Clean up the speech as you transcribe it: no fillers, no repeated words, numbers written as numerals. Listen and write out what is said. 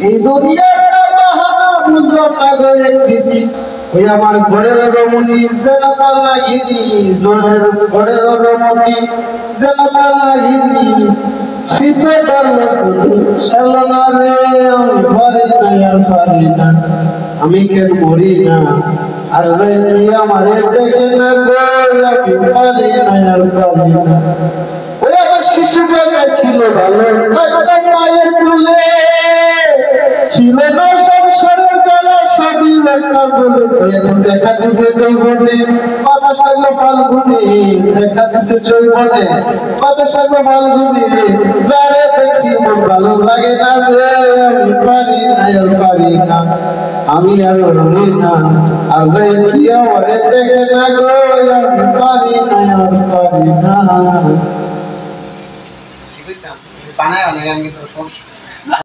এই দুনিয়াটা বাহানা বুঝলাম না গো একদিন ওই আমার ঘরের রমণী যেন তার লাগিনি জোরের ঘরের রমণী যেন তার লাগিনি শিশুটার সালনা রে আমি পারি না আর পারি না আমি কেন মরি না আর আমার দেখে না গো আমি পারি না আর পারি না ওই আমার শিশুবেলা ছিল ভালো একদম মায়ের কোলে ছিল না সংসারের জ্বালা সবই একটা বলে এখন দেখা দিবে যৌবনে মাথা সাগলো ফাল্গুনে দেখা দিছে যৌবনে মাথা সাগলো ফাল্গুনে যারে দেখি মন ভালো লাগে না রে আমি পারি না আর পারি না আমি আর রই না আর দেখি আমার দেখে না গো আমি পারি না আর পারি না বানায় অনেক আমি তো